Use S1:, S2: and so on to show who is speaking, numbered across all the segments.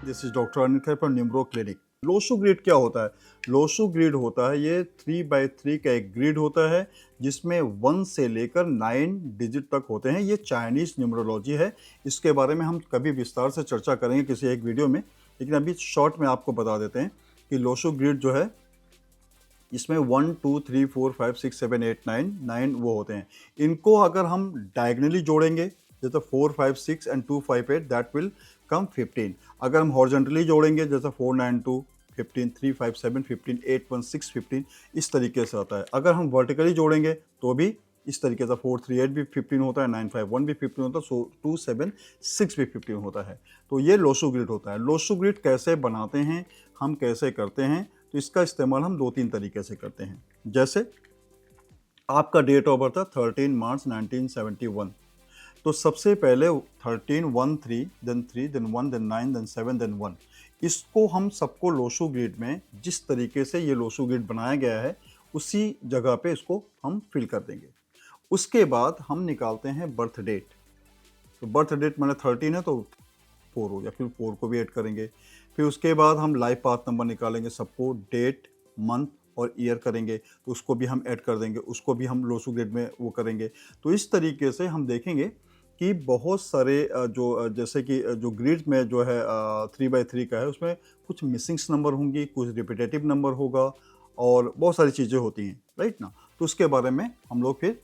S1: This is doctor Anil खैर from numero clinic. Lo Shu grid क्या होता है? लोशो ग्रिड होता है ये 3x3 का एक ग्रिड होता है जिसमें 1 से लेकर 9 डिजिट तक होते हैं। ये चाइनीज न्यूमरोलॉजी है। इसके बारे में हम कभी विस्तार से चर्चा करेंगे किसी एक वीडियो में, लेकिन अभी शॉर्ट में आपको बता देते हैं कि लोशो ग्रिड जो है इसमें 1 2 3 4 5 6 7 8 9 वो होते हैं। इनको अगर हम डायगनली जोड़ेंगे जैसे 4 5 6 एंड 2 5 8 दैट विल कम 15। अगर हम हॉरिजॉन्टली जोड़ेंगे जैसे 4 9 2 15 3 5 7 15 8 1 6 15 इस तरीके से आता है। अगर हम वर्टिकली जोड़ेंगे तो भी इस तरीके से 4 3 8 भी 15 होता है, 9 5 1 भी 15 होता है, सो 2 7 6 भी 15 होता है। तो ये लोशो ग्रिड होता है। लोशो ग्रिड कैसे बनाते हैं, हम कैसे करते हैं, तो इसका इस्तेमाल हम 2-3 तरीके से करते हैं। जैसे आपका डेट ऑफ बर्थ है 13 मार्च 1971, तो सबसे पहले 13 1 3 then 3 then 1 then 9 then 7 then 1, इसको हम सबको लोशो ग्रिड में जिस तरीके से ये लोशो ग्रिड बनाया गया है उसी जगह पे इसको हम फिल कर देंगे। उसके बाद हम निकालते हैं बर्थ डेट। तो बर्थ डेट मैंने 13 है तो 4 हो गया, फिर 4 को भी ऐड करेंगे। फिर उसके बाद हम लाइफ पाथ नंबर निकालेंगे, सबको डेट मंथ और ईयर करेंगे तो उसको भी हम ऐड कर देंगे, उसको भी हम लोशो ग्रिड में वो करेंगे। तो इस तरीके से हम देखेंगे कि बहुत सारे जैसे कि जो ग्रिड में जो है 3x3 का है उसमें कुछ मिसिंग्स नंबर होंगी, कुछ रिपीटेटिव नंबर होगा और बहुत सारी चीज़ें होती हैं, राइट ना। तो उसके बारे में हम लोग फिर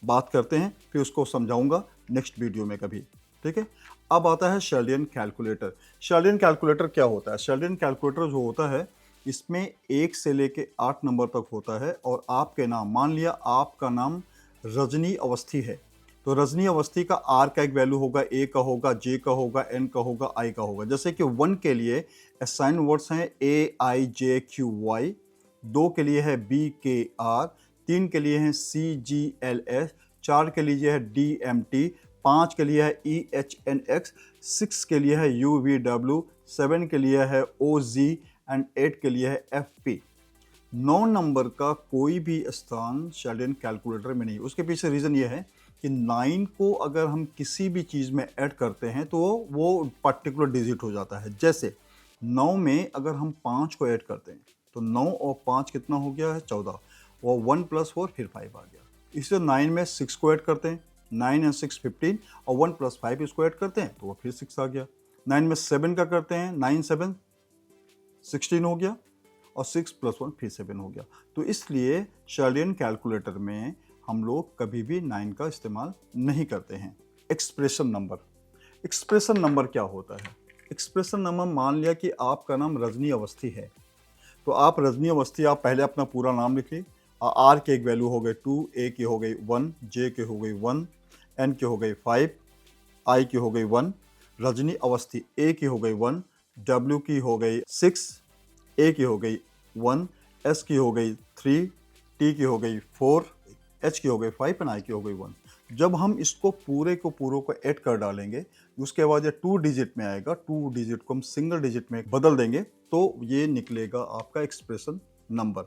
S1: बात करते हैं, फिर उसको समझाऊंगा नेक्स्ट वीडियो में कभी, ठीक है। अब आता है शेल्डियन कैलकुलेटर। शेल्डियन कैलकुलेटर क्या होता है? शेल्डियन कैलकुलेटर जो होता है इसमें 1 से लेके 8 नंबर तक होता है और आपके नाम, मान लिया आपका नाम रजनी अवस्थी है तो रजनी अवस्थी का आर का एक वैल्यू होगा, ए का होगा, जे का होगा, एन का होगा, आई का होगा। जैसे कि 1 के लिए असाइन वर्ड्स हैं ए आई जे क्यू वाई, 2 के लिए है बी के आर, 3 के लिए है सी जी एल एस, 4 के लिए है डी एम टी, 5 के लिए है ई एच एन एक्स, 6 के लिए है यू वी डब्ल्यू, 7 के लिए है ओ जी एंड 8 के लिए है एफ पी। 9 नंबर का कोई भी स्थान शेल्डियन कैलकुलेटर में नहीं। उसके पीछे रीज़न ये है कि 9 को अगर हम किसी भी चीज़ में ऐड करते हैं तो वो पर्टिकुलर डिजिट हो जाता है। जैसे 9 में अगर हम 5 को ऐड करते हैं तो 9 और 5 कितना हो गया है? 14, और 1 + 4 फिर 5 आ गया। इससे 9 में 6 को ऐड करते हैं, 9 and 6 15, और 1 + 5 इसको ऐड करते हैं तो वो फिर 6 आ गया। 9 में 7 का करते हैं, 9 7 16 हो गया, और 6 + 1 फिर 7 हो गया। तो इसलिए शेल्डियन कैलकुलेटर में हम लोग कभी भी 9 का इस्तेमाल नहीं करते हैं। Expression number. एक्सप्रेशन नंबर क्या होता है? एक्सप्रेशन नंबर, मान लिया कि आपका नाम रजनी अवस्थी है तो आप रजनी अवस्थी, आप पहले अपना पूरा नाम लिखिए। आर के एक वैल्यू हो गई 2, ए की हो गई 1, जे के हो गई 1, एन की हो गई 5, आई की हो गई 1, रजनी अवस्थी ए की हो गई 1, डब्ल्यू की हो गई 6, ए की हो गई 1, एस की हो गई 3, टी की हो गई 4, एच की हो गई 5 एंड आई की हो गई 1। जब हम इसको पूरे को ऐड कर डालेंगे उसके बाद ये 2 डिजिट में आएगा, 2 डिजिट को हम सिंगल डिजिट में बदल देंगे तो ये निकलेगा आपका एक्सप्रेशन नंबर।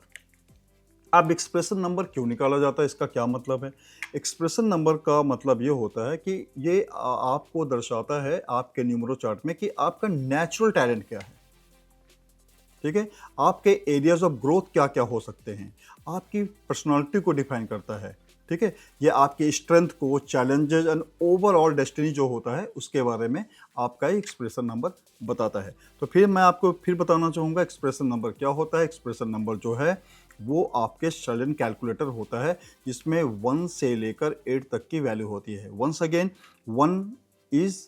S1: अब एक्सप्रेशन नंबर क्यों निकाला जाता है, इसका क्या मतलब है? एक्सप्रेशन नंबर का मतलब ये होता है कि ये आपको दर्शाता है आपके न्यूमरो चार्ट में कि आपका नेचुरल टैलेंट क्या है, ठीक है। आपके एरियाज ऑफ ग्रोथ क्या क्या हो सकते हैं, आपकी पर्सनालिटी को डिफाइन करता है, ठीक है। ये आपकी स्ट्रेंथ को, चैलेंजेस एंड ओवरऑल डेस्टिनी जो होता है उसके बारे में आपका एक्सप्रेशन नंबर बताता है। तो फिर मैं आपको फिर बताना चाहूँगा एक्सप्रेशन नंबर क्या होता है। एक्सप्रेशन नंबर जो है वो आपके शेल्डियन कैलकुलेटर होता है जिसमें 1 से लेकर 8 तक की वैल्यू होती है। Once again, 1 is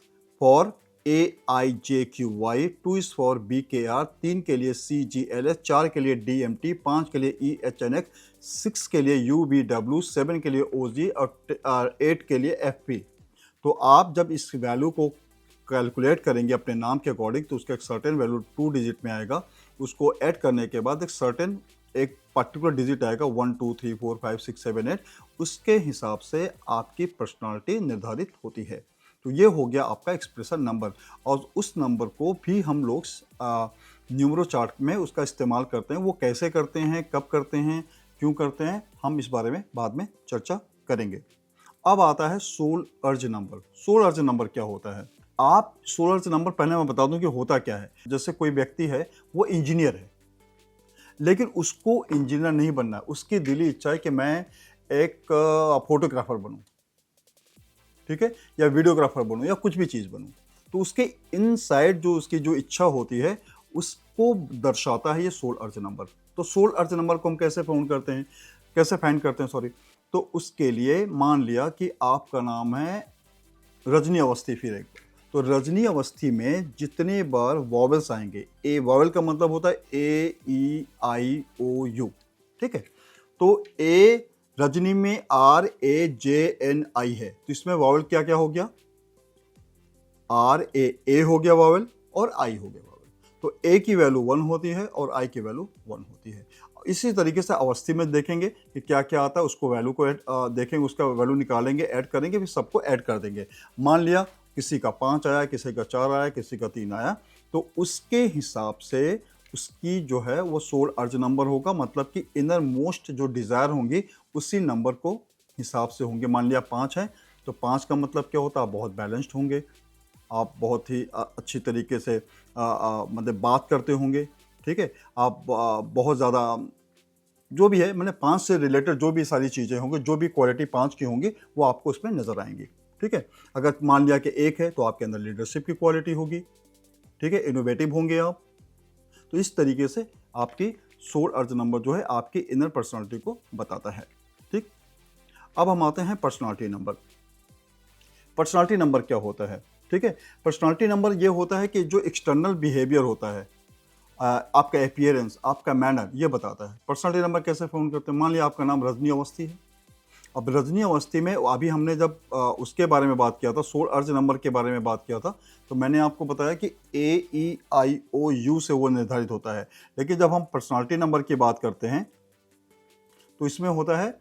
S1: for A I J Q Y, 2 is for B K R, 3 के लिए सी जी एल एस, 4 के लिए डी एम टी, 5 के लिए ई एच एन एक्स, 6 के लिए यू वी डब्ल्यू, 7 के लिए ओ जी और 8 के लिए एफ पी। तो आप जब इस वैल्यू को कैलकुलेट करेंगे अपने नाम के अकॉर्डिंग तो उसका एक सर्टेन वैल्यू 2 डिजिट में आएगा। उसको ऐड करने के बाद एक पर्टिकुलर डिजिट आएगा 1 2 3 4 5 6 7 8, उसके हिसाब से आपकी पर्सनालिटी निर्धारित होती है। तो ये हो गया आपका एक्सप्रेशन नंबर, और उस नंबर को भी हम लोग न्यूमरो चार्ट में उसका इस्तेमाल करते हैं। वो कैसे करते हैं, कब करते हैं, क्यों करते हैं, हम इस बारे में बाद में चर्चा करेंगे। अब आता है सोल अर्ज नंबर। सोल अर्ज नंबर क्या होता है? आप 16 अर्ज नंबर, पहले मैं बता दूं कि होता क्या है। जैसे कोई व्यक्ति है, वो इंजीनियर है, लेकिन उसको इंजीनियर नहीं बनना है, उसकी दिली इच्छा है कि मैं एक फोटोग्राफर बनूं, ठीक है, या वीडियोग्राफर बनूं या कुछ भी चीज़ बनूं। तो उसके इनसाइड जो उसकी जो इच्छा होती है, उसको दर्शाता है ये 16 अर्ज नंबर। तो 16 अर्ज नंबर को हम कैसे फाउंड करते हैं, कैसे फाइंड करते हैं, सॉरी। तो उसके लिए मान लिया कि आपका नाम है रजनी अवस्थी, फिर एक, तो रजनी अवस्थी में जितने बार वॉवेल्स आएंगे, ए वॉवेल का मतलब होता है AEIOU, ठीक है। तो ए रजनी में RAJNI है, तो इसमें वॉवेल क्या क्या हो गया, A हो गया वॉवेल और I हो गया वॉवेल। तो A की वैल्यू 1 होती है और I की वैल्यू 1 होती है। इसी तरीके से अवस्थी में देखेंगे कि क्या क्या आता है, उसको वैल्यू को देखेंगे, उसका वैल्यू निकालेंगे, ऐड करेंगे, फिर सबको ऐड कर देंगे। मान लिया किसी का 5 आया, किसी का 4 आया, किसी का 3 आया, तो उसके हिसाब से उसकी जो है वो 16 अर्ज नंबर होगा। मतलब कि इनर मोस्ट जो डिज़ायर होंगी उसी नंबर को हिसाब से होंगे। मान लिया 5 है, तो 5 का मतलब क्या होता है, आप बहुत बैलेंस्ड होंगे, आप बहुत ही अच्छी तरीके से मतलब बात करते होंगे, ठीक है, आप बहुत ज़्यादा जो भी है, मैंने 5 से रिलेटेड जो भी सारी चीज़ें होंगी, जो भी क्वालिटी 5 की होंगी, वो आपको उसमें नज़र आएंगी, ठीक है। अगर मान लिया कि 1 है, तो आपके अंदर लीडरशिप की क्वालिटी होगी, ठीक है, इनोवेटिव होंगे आप। तो इस तरीके से आपकी 16 अर्ज नंबर जो है आपकी इनर पर्सनालिटी को बताता है, ठीक। अब हम आते हैं पर्सनालिटी नंबर। पर्सनालिटी नंबर क्या होता है, ठीक है। पर्सनालिटी नंबर ये होता है कि जो एक्सटर्नल बिहेवियर होता है, आपका अपीयरेंस, आपका मैनर, ये बताता है। पर्सनालिटी नंबर कैसे फाउंड करते हैं, मान लिया आपका नाम रजनी अवस्थी है। अब रजनी अवस्थी में अभी हमने जब उसके बारे में बात किया था, 16 अर्ज नंबर के बारे में बात किया था, तो मैंने आपको बताया कि AEIOU से वो निर्धारित होता है। लेकिन जब हम पर्सनालिटी नंबर की बात करते हैं, तो इसमें होता है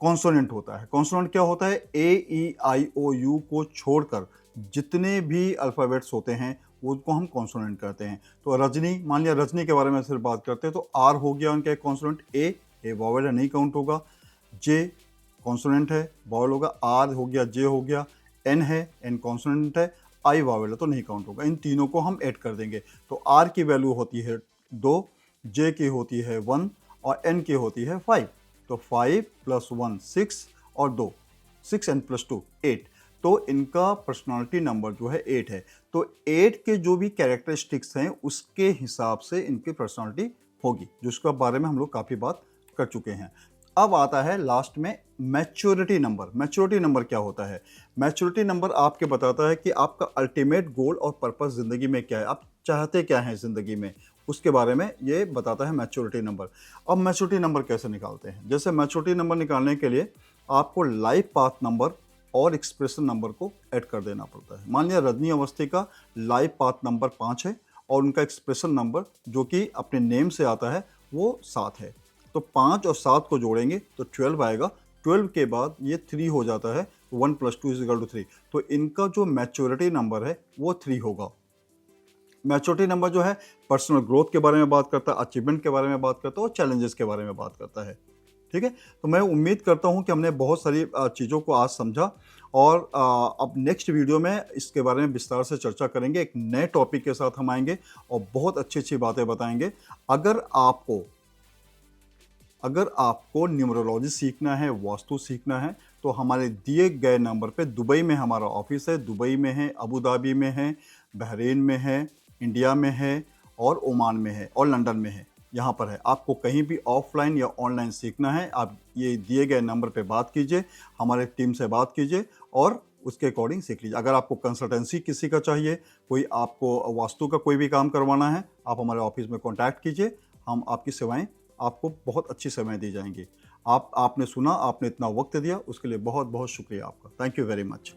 S1: कॉन्सोनेंट होता है। कॉन्सोनेंट क्या होता है, AEIOU को छोड़कर जितने भी अल्फ़ाबेट्स होते हैं उनको हम कॉन्सोनेंट कहते हैं। तो रजनी, मान लिया रजनी के बारे में सिर्फ बात करते हैं, तो R हो गया उनका एक कॉन्सोनेंट, ए वॉवेल है, नहीं काउंट होगा। J कॉन्सोनेंट है, वॉवेल होगा। R हो गया, J हो गया। N है, N कॉन्सोनेंट है। I वॉवेल है, तो नहीं काउंट होगा। इन तीनों को हम ऐड कर देंगे, तो R की वैल्यू होती है 2, J की होती है 1 और N की होती है 5। तो 5 + 1 6 और 2 6 एंड +2 8। तो इनका पर्सनालिटी नंबर जो है 8 है। तो 8 के जो भी कैरेक्टरिस्टिक्स हैं उसके हिसाब से इनकी पर्सनालिटी होगी, जिसके बारे में हम लोग काफ़ी बात कर चुके हैं। अब आता है लास्ट में मैच्योरिटी नंबर। मैच्योरिटी नंबर क्या होता है, मैच्योरिटी नंबर आपके बताता है कि आपका अल्टीमेट गोल और पर्पस ज़िंदगी में क्या है, आप चाहते क्या हैं ज़िंदगी में, उसके बारे में ये बताता है मैच्योरिटी नंबर। अब मैच्योरिटी नंबर कैसे निकालते हैं, जैसे मैच्योरिटी नंबर निकालने के लिए आपको लाइफ पाथ नंबर और एक्सप्रेशन नंबर को ऐड कर देना पड़ता है। मान लिया रजनी अवस्थी का लाइफ पाथ नंबर 5 है और उनका एक्सप्रेशन नंबर जो कि अपने नेम से आता है वो 7 है। तो 5 और 7 को जोड़ेंगे तो 12 आएगा। 12 के बाद ये 3 हो जाता है, 1 + 2 = 3। तो इनका जो मैच्योरिटी नंबर है वो 3 होगा। मैच्योरिटी नंबर जो है पर्सनल ग्रोथ के बारे में बात करता है, अचीवमेंट के बारे में बात करता है और चैलेंजेस के बारे में बात करता है, ठीक है। तो मैं उम्मीद करता हूं कि हमने बहुत सारी चीज़ों को आज समझा और अब नेक्स्ट वीडियो में इसके बारे में विस्तार से चर्चा करेंगे। एक नए टॉपिक के साथ हम आएंगे और बहुत अच्छी अच्छी बातें बताएंगे। अगर आपको न्यूमरोलॉजी सीखना है, वास्तु सीखना है, तो हमारे दिए गए नंबर पे दुबई में हमारा ऑफिस है। दुबई में है, अबू धाबी में है, बहरीन में है, इंडिया में है और ओमान में है और लंदन में है, यहाँ पर है। आपको कहीं भी ऑफलाइन या ऑनलाइन सीखना है, आप ये दिए गए नंबर पे बात कीजिए, हमारे टीम से बात कीजिए और उसके अकॉर्डिंग सीख लीजिए। अगर आपको कंसल्टेंसी किसी का चाहिए, कोई आपको वास्तु का कोई भी काम करवाना है, आप हमारे ऑफिस में कॉन्टैक्ट कीजिए। हम आपकी सेवाएं, आपको बहुत अच्छी सेवाएं दी जाएंगी। आपने सुना, आपने इतना वक्त दिया, उसके लिए बहुत बहुत शुक्रिया आपका। Thank you very much.